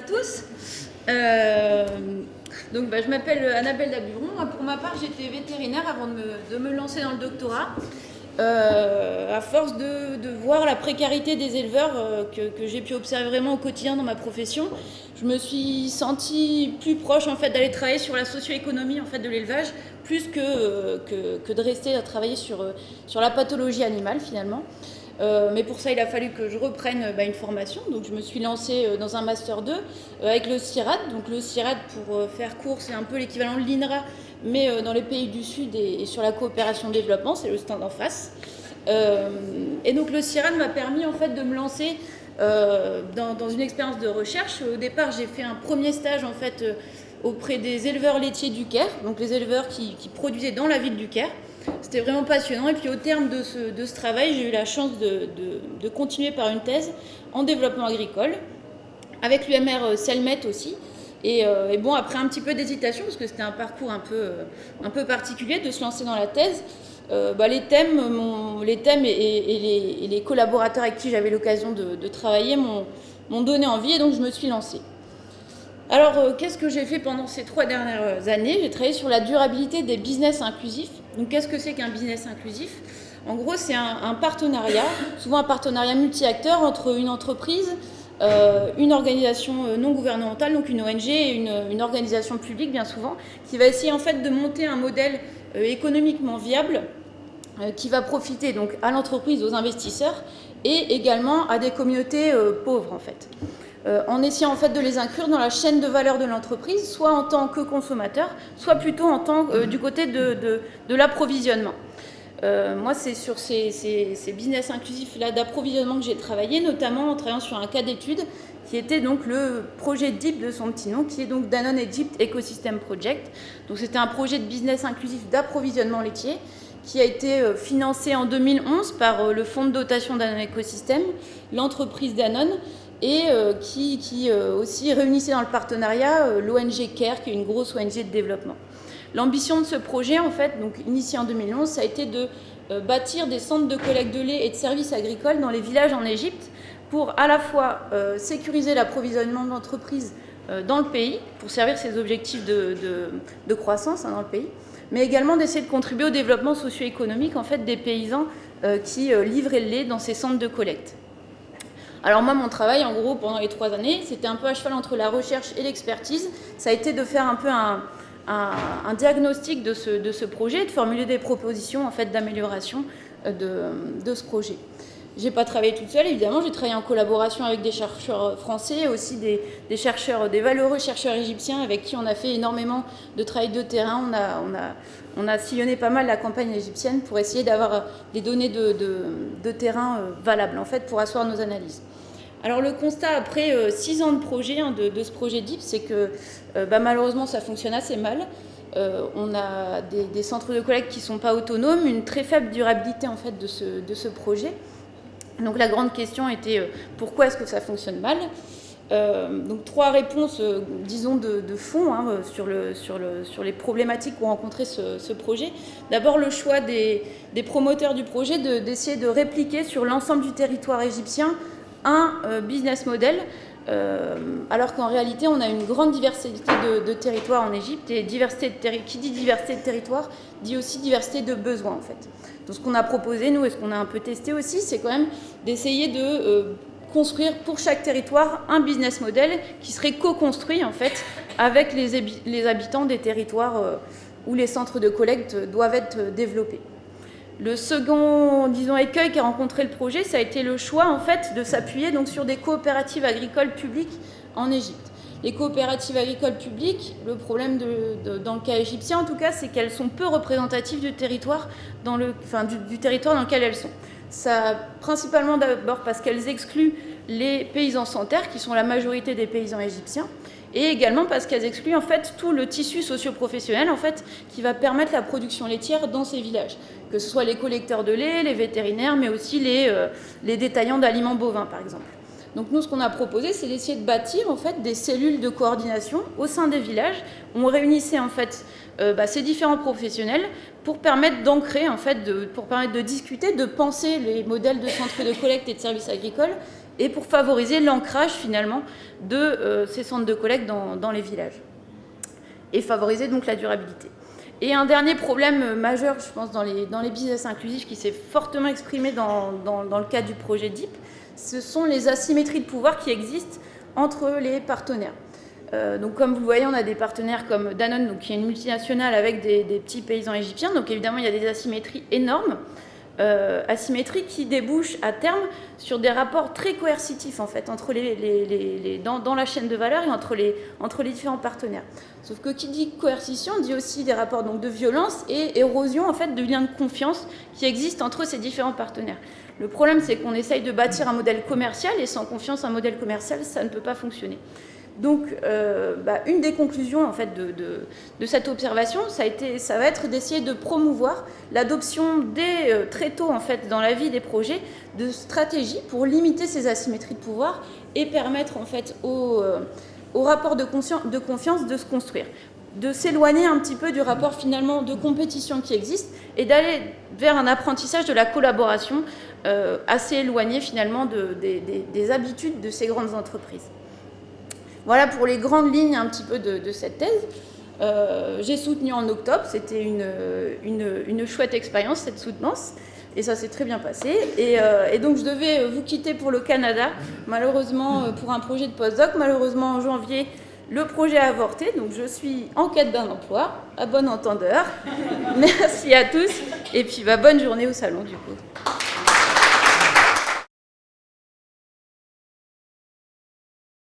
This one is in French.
à tous. Je m'appelle Annabelle Daburon. Pour ma part, j'étais vétérinaire avant de me lancer dans le doctorat. À force de voir la précarité des éleveurs que j'ai pu observer vraiment au quotidien dans ma profession, je me suis sentie plus proche en fait, d'aller travailler sur la socio-économie en fait, de l'élevage, plus que de rester à travailler sur la pathologie animale finalement. Mais pour ça, il a fallu que je reprenne une formation. Donc, je me suis lancée dans un Master 2 avec le CIRAD. Donc, le CIRAD, pour faire court, c'est un peu l'équivalent de l'INRA, mais dans les pays du Sud et sur la coopération de développement. C'est le stand en face. Et donc, le CIRAD m'a permis en fait, de me lancer dans une expérience de recherche. Au départ, j'ai fait un premier stage en fait, auprès des éleveurs laitiers du Caire, donc les éleveurs qui produisaient dans la ville du Caire. C'était vraiment passionnant. Et puis au terme de ce travail, j'ai eu la chance de continuer par une thèse en développement agricole, avec l'UMR Selmet aussi. Et bon, après un petit peu d'hésitation, parce que c'était un parcours un peu particulier de se lancer dans la thèse, les thèmes et les collaborateurs avec qui j'avais l'occasion de travailler m'ont donné envie, et donc je me suis lancée. Alors, qu'est-ce que j'ai fait pendant ces 3 dernières années? J'ai travaillé sur la durabilité des business inclusifs. Donc, qu'est-ce que c'est qu'un business inclusif? En gros, c'est un partenariat, souvent un partenariat multi-acteurs entre une entreprise, une organisation non gouvernementale, donc une ONG, et une organisation publique, bien souvent, qui va essayer en fait de monter un modèle économiquement viable qui va profiter donc à l'entreprise, aux investisseurs, et également à des communautés pauvres, en fait. En essayant en fait de les inclure dans la chaîne de valeur de l'entreprise, soit en tant que consommateur, soit plutôt en tant du côté de l'approvisionnement. Moi, c'est sur ces business inclusifs-là d'approvisionnement que j'ai travaillé, notamment en travaillant sur un cas d'étude qui était donc le projet DEEP de son petit nom, qui est donc Danone Egypt Ecosystem Project. Donc c'était un projet de business inclusif d'approvisionnement laitier qui a été financé en 2011 par le fonds de dotation Danone Ecosystem, l'entreprise Danone, et qui aussi réunissait dans le partenariat l'ONG CARE, qui est une grosse ONG de développement. L'ambition de ce projet, en fait, donc initié en 2011, ça a été de bâtir des centres de collecte de lait et de services agricoles dans les villages en Égypte pour à la fois sécuriser l'approvisionnement de l'entreprise dans le pays, pour servir ses objectifs de croissance dans le pays, mais également d'essayer de contribuer au développement socio-économique en fait, des paysans qui livraient le lait dans ces centres de collecte. Alors moi, mon travail, en gros, pendant les 3 années, c'était un peu à cheval entre la recherche et l'expertise. Ça a été de faire un peu un diagnostic de ce projet, de formuler des propositions en fait, d'amélioration de ce projet. Je n'ai pas travaillé toute seule, évidemment. J'ai travaillé en collaboration avec des chercheurs français, aussi des chercheurs, des valeureux chercheurs égyptiens avec qui on a fait énormément de travail de terrain. On a sillonné pas mal la campagne égyptienne pour essayer d'avoir des données de terrain valables, en fait, pour asseoir nos analyses. Alors le constat après 6 ans de projet, de ce projet DEEP, c'est que malheureusement ça fonctionne assez mal. On a des centres de collecte qui ne sont pas autonomes, une très faible durabilité en fait, de ce projet. Donc la grande question était pourquoi est-ce que ça fonctionne mal? Donc 3 réponses, disons, de fond sur les problématiques qu'ont rencontré ce projet. D'abord, le choix des promoteurs du projet d'essayer de répliquer sur l'ensemble du territoire égyptien un business model, alors qu'en réalité, on a une grande diversité de territoires en Égypte, et qui dit diversité de territoire, dit aussi diversité de besoins, en fait. Donc ce qu'on a proposé, nous, et ce qu'on a un peu testé aussi, c'est quand même d'essayer de construire pour chaque territoire un business model qui serait co-construit, en fait, avec les habitants des territoires où les centres de collecte doivent être développés. Le second, disons, écueil qu'a rencontré le projet, ça a été le choix, en fait, de s'appuyer donc, sur des coopératives agricoles publiques en Égypte. Les coopératives agricoles publiques, le problème dans le cas égyptien, en tout cas, c'est qu'elles sont peu représentatives du territoire du territoire dans lequel elles sont. Ça, principalement d'abord parce qu'elles excluent les paysans sans terre, qui sont la majorité des paysans égyptiens, et également parce qu'elles excluent en fait tout le tissu socio-professionnel en fait, qui va permettre la production laitière dans ces villages, que ce soit les collecteurs de lait, les vétérinaires, mais aussi les détaillants d'aliments bovins par exemple. Donc nous, ce qu'on a proposé, c'est d'essayer de bâtir en fait, des cellules de coordination au sein des villages, où on réunissait en fait, ces différents professionnels pour permettre d'ancrer, en fait, pour permettre de discuter, de penser les modèles de centres de collecte et de services agricoles, et pour favoriser l'ancrage finalement de ces centres de collecte dans les villages et favoriser donc la durabilité. Et un dernier problème majeur, je pense, dans les business inclusifs qui s'est fortement exprimé dans le cadre du projet DIP, ce sont les asymétries de pouvoir qui existent entre les partenaires. Donc comme vous le voyez, on a des partenaires comme Danone, donc, qui est une multinationale avec des petits paysans égyptiens. Donc évidemment, il y a des asymétries énormes, asymétries qui débouchent à terme sur des rapports très coercitifs en fait, entre dans la chaîne de valeur et entre les différents partenaires. Sauf que qui dit coercition dit aussi des rapports donc, de violence et érosion en fait, de liens de confiance qui existent entre ces différents partenaires. Le problème, c'est qu'on essaye de bâtir un modèle commercial et sans confiance, un modèle commercial, ça ne peut pas fonctionner. Donc, une des conclusions en fait, de cette observation, ça va être d'essayer de promouvoir l'adoption très tôt en fait, dans la vie des projets de stratégies pour limiter ces asymétries de pouvoir et permettre en fait, aux rapports de confiance de se construire, de s'éloigner un petit peu du rapport finalement de compétition qui existe et d'aller vers un apprentissage de la collaboration assez éloigné finalement des habitudes de ces grandes entreprises. Voilà pour les grandes lignes un petit peu de cette thèse. J'ai soutenu en octobre, c'était une chouette expérience cette soutenance, et ça s'est très bien passé. Et donc je devais vous quitter pour le Canada, malheureusement pour un projet de postdoc. Malheureusement en janvier, le projet a avorté, donc je suis en quête d'un emploi, à bon entendeur. Merci à tous, et puis bonne journée au salon du coup.